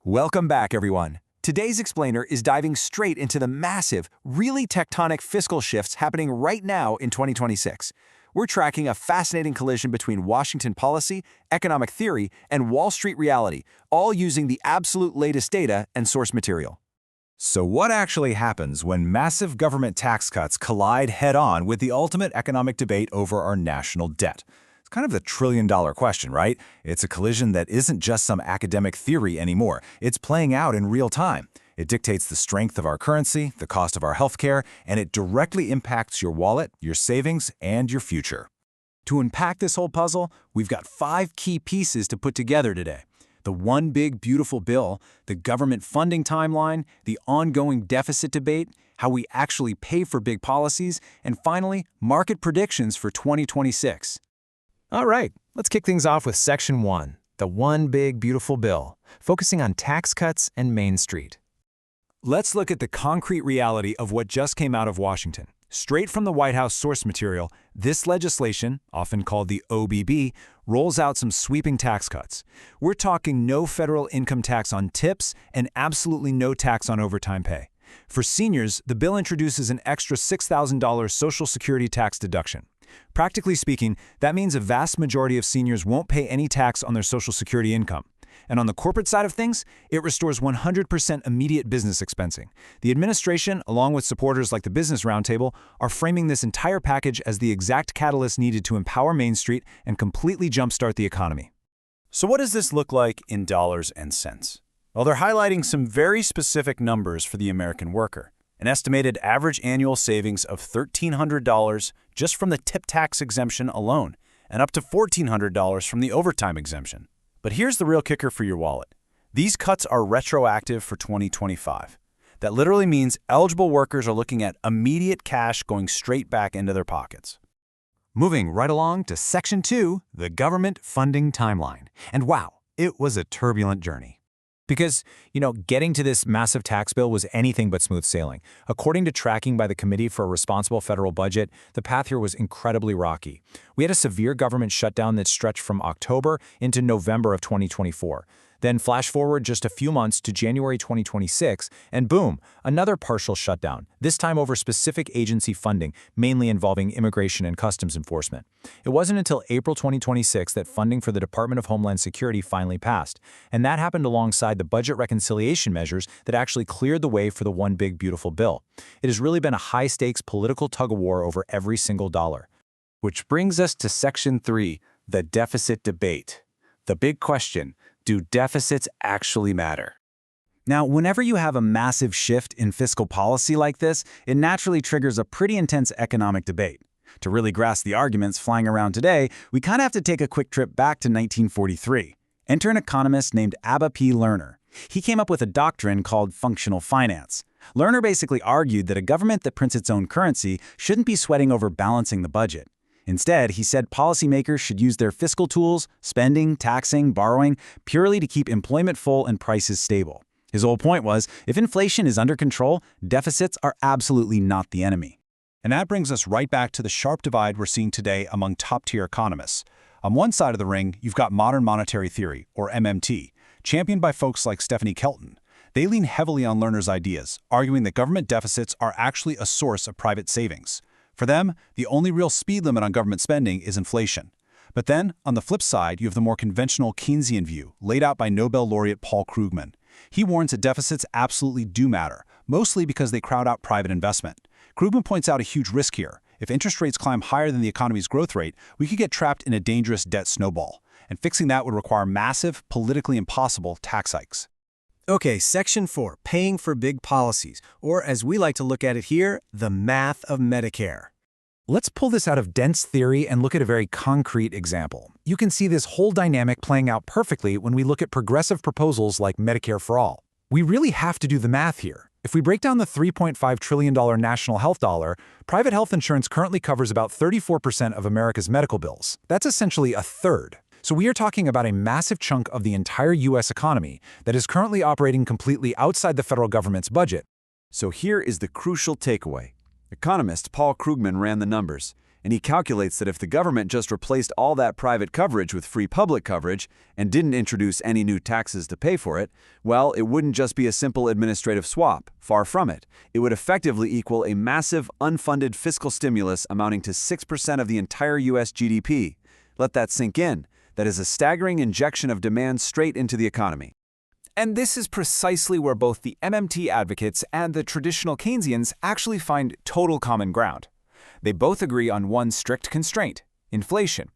Welcome back, everyone. Today's explainer is diving straight into the massive, really tectonic fiscal shifts happening right now in 2026. We're tracking a fascinating collision between Washington policy, economic theory, and Wall Street reality, all using the absolute latest data and source material. So what actually happens when massive government tax cuts collide head-on with the ultimate economic debate over our national debt? It's kind of the trillion-dollar question, right? It's a collision that isn't just some academic theory anymore. It's playing out in real time. It dictates the strength of our currency, the cost of our healthcare, and it directly impacts your wallet, your savings, and your future. To unpack this whole puzzle, we've got 5 key pieces to put together today. The one big beautiful bill, the government funding timeline, the ongoing deficit debate, how we actually pay for big policies, and finally, market predictions for 2026. All right, let's kick things off with Section 1, the one big beautiful bill, focusing on tax cuts and Main Street. Let's look at the concrete reality of what just came out of Washington. Straight from the White House source material, this legislation, often called the OBB, rolls out some sweeping tax cuts. We're talking no federal income tax on tips and absolutely no tax on overtime pay. For seniors, the bill introduces an extra $6,000 Social Security tax deduction. Practically speaking, that means a vast majority of seniors won't pay any tax on their Social Security income. And on the corporate side of things, it restores 100% immediate business expensing. The administration, along with supporters like the Business Roundtable, are framing this entire package as the exact catalyst needed to empower Main Street and completely jumpstart the economy. So what does this look like in dollars and cents? Well, they're highlighting some very specific numbers for the American worker. An estimated average annual savings of $1,300 just from the tip tax exemption alone, and up to $1,400 from the overtime exemption. But here's the real kicker for your wallet. These cuts are retroactive for 2025. That literally means eligible workers are looking at immediate cash going straight back into their pockets. Moving right along to Section 2, the government funding timeline. And wow, it was a turbulent journey. Because, getting to this massive tax bill was anything but smooth sailing. According to tracking by the Committee for a Responsible Federal Budget, the path here was incredibly rocky. We had a severe government shutdown that stretched from October into November of 2024. Then flash forward just a few months to January 2026, and boom, another partial shutdown, this time over specific agency funding, mainly involving immigration and customs enforcement. It wasn't until April 2026 that funding for the Department of Homeland Security finally passed, and that happened alongside the budget reconciliation measures that actually cleared the way for the one big beautiful bill. It has really been a high-stakes political tug-of-war over every single dollar. Which brings us to Section 3, the deficit debate. The big question: do deficits actually matter? Now, whenever you have a massive shift in fiscal policy like this, it naturally triggers a pretty intense economic debate. To really grasp the arguments flying around today, we kind of have to take a quick trip back to 1943. Enter an economist named Abba P. Lerner. He came up with a doctrine called functional finance. Lerner basically argued that a government that prints its own currency shouldn't be sweating over balancing the budget. Instead, he said policymakers should use their fiscal tools, spending, taxing, borrowing, purely to keep employment full and prices stable. His whole point was, if inflation is under control, deficits are absolutely not the enemy. And that brings us right back to the sharp divide we're seeing today among top-tier economists. On one side of the ring, you've got modern monetary theory, or MMT, championed by folks like Stephanie Kelton. They lean heavily on Lerner's ideas, arguing that government deficits are actually a source of private savings. For them, the only real speed limit on government spending is inflation. But then, on the flip side, you have the more conventional Keynesian view, laid out by Nobel laureate Paul Krugman. He warns that deficits absolutely do matter, mostly because they crowd out private investment. Krugman points out a huge risk here. If interest rates climb higher than the economy's growth rate, we could get trapped in a dangerous debt snowball. And fixing that would require massive, politically impossible tax hikes. Okay, Section 4, paying for big policies, or as we like to look at it here, the math of Medicare. Let's pull this out of dense theory and look at a very concrete example. You can see this whole dynamic playing out perfectly when we look at progressive proposals like Medicare for All. We really have to do the math here. If we break down the $3.5 trillion national health dollar, private health insurance currently covers about 34% of America's medical bills. That's essentially a third. So we are talking about a massive chunk of the entire U.S. economy that is currently operating completely outside the federal government's budget. So here is the crucial takeaway. Economist Paul Krugman ran the numbers. And he calculates that if the government just replaced all that private coverage with free public coverage and didn't introduce any new taxes to pay for it, well, it wouldn't just be a simple administrative swap. Far from it. It would effectively equal a massive, unfunded fiscal stimulus amounting to 6% of the entire U.S. GDP. Let that sink in. That is a staggering injection of demand straight into the economy. And this is precisely where both the MMT advocates and the traditional Keynesians actually find total common ground. They both agree on one strict constraint: inflation.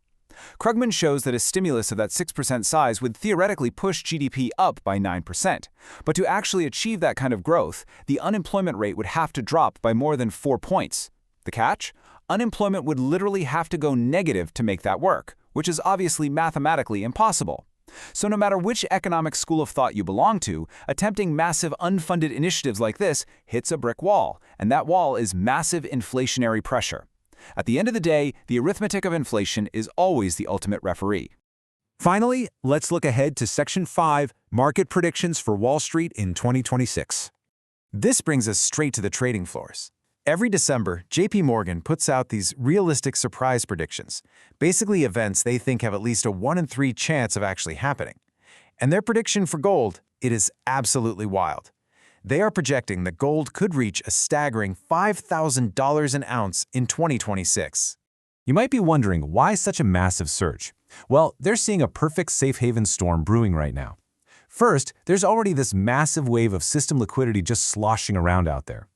Krugman shows that a stimulus of that 6% size would theoretically push GDP up by 9%. But to actually achieve that kind of growth, the unemployment rate would have to drop by more than 4 points. The catch? Unemployment would literally have to go negative to make that work, which is obviously mathematically impossible. So no matter which economic school of thought you belong to, attempting massive unfunded initiatives like this hits a brick wall, and that wall is massive inflationary pressure. At the end of the day, the arithmetic of inflation is always the ultimate referee. Finally, let's look ahead to Section 5, Market Predictions for Wall Street in 2026. This brings us straight to the trading floors. Every December, JP Morgan puts out these realistic surprise predictions, basically events they think have at least a 1 in 3 chance of actually happening. And their prediction for gold, it is absolutely wild. They are projecting that gold could reach a staggering $5,000 an ounce in 2026. You might be wondering, why such a massive surge? Well, they're seeing a perfect safe haven storm brewing right now. First, there's already this massive wave of system liquidity just sloshing around out there.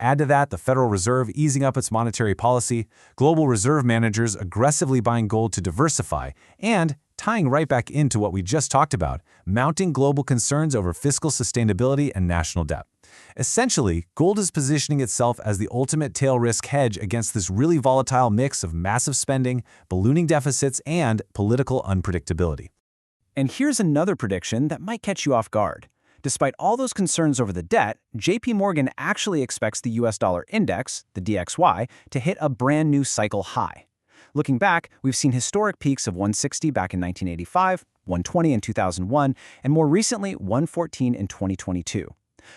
Add to that the Federal Reserve easing up its monetary policy, global reserve managers aggressively buying gold to diversify, and, tying right back into what we just talked about, mounting global concerns over fiscal sustainability and national debt. Essentially, gold is positioning itself as the ultimate tail risk hedge against this really volatile mix of massive spending, ballooning deficits, and political unpredictability. And here's another prediction that might catch you off guard. Despite all those concerns over the debt, JP Morgan actually expects the US dollar index, the DXY, to hit a brand new cycle high. Looking back, we've seen historic peaks of 160 back in 1985, 120 in 2001, and more recently 114 in 2022.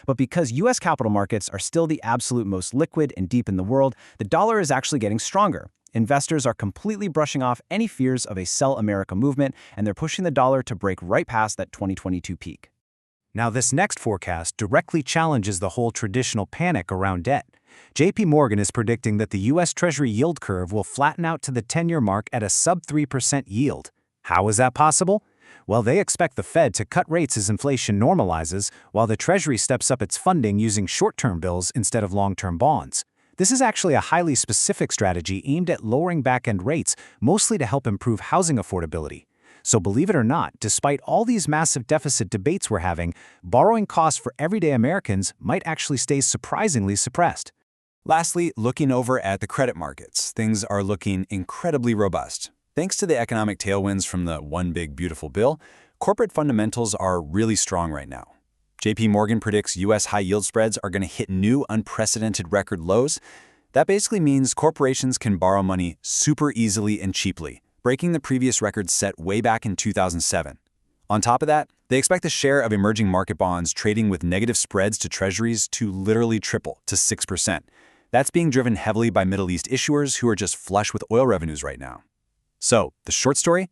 But because US capital markets are still the absolute most liquid and deep in the world, the dollar is actually getting stronger. Investors are completely brushing off any fears of a sell America movement, and they're pushing the dollar to break right past that 2022 peak. Now, this next forecast directly challenges the whole traditional panic around debt. JP Morgan is predicting that the U.S. Treasury yield curve will flatten out to the 10-year mark at a sub-3% yield. How is that possible? Well, they expect the Fed to cut rates as inflation normalizes, while the Treasury steps up its funding using short-term bills instead of long-term bonds. This is actually a highly specific strategy aimed at lowering back-end rates, mostly to help improve housing affordability. So believe it or not, despite all these massive deficit debates we're having, borrowing costs for everyday Americans might actually stay surprisingly suppressed. Lastly, looking over at the credit markets, things are looking incredibly robust. Thanks to the economic tailwinds from the One Big Beautiful Bill, corporate fundamentals are really strong right now. JP Morgan predicts U.S. high-yield spreads are going to hit new unprecedented record lows. That basically means corporations can borrow money super easily and cheaply, breaking the previous record set way back in 2007. On top of that, they expect the share of emerging market bonds trading with negative spreads to treasuries to literally triple to 6%. That's being driven heavily by Middle East issuers who are just flush with oil revenues right now. So, the short story?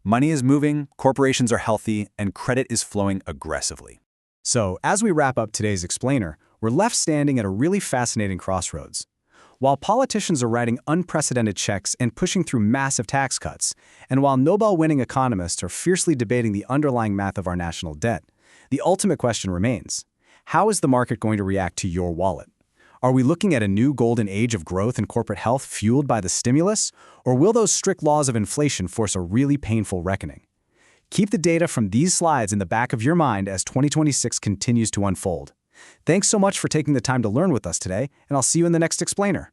Money is moving, corporations are healthy, and credit is flowing aggressively. So, as we wrap up today's explainer, we're left standing at a really fascinating crossroads. While politicians are writing unprecedented checks and pushing through massive tax cuts, and while Nobel-winning economists are fiercely debating the underlying math of our national debt, the ultimate question remains: how is the market going to react to your wallet? Are we looking at a new golden age of growth and corporate health fueled by the stimulus, or will those strict laws of inflation force a really painful reckoning? Keep the data from these slides in the back of your mind as 2026 continues to unfold. Thanks so much for taking the time to learn with us today, and I'll see you in the next explainer.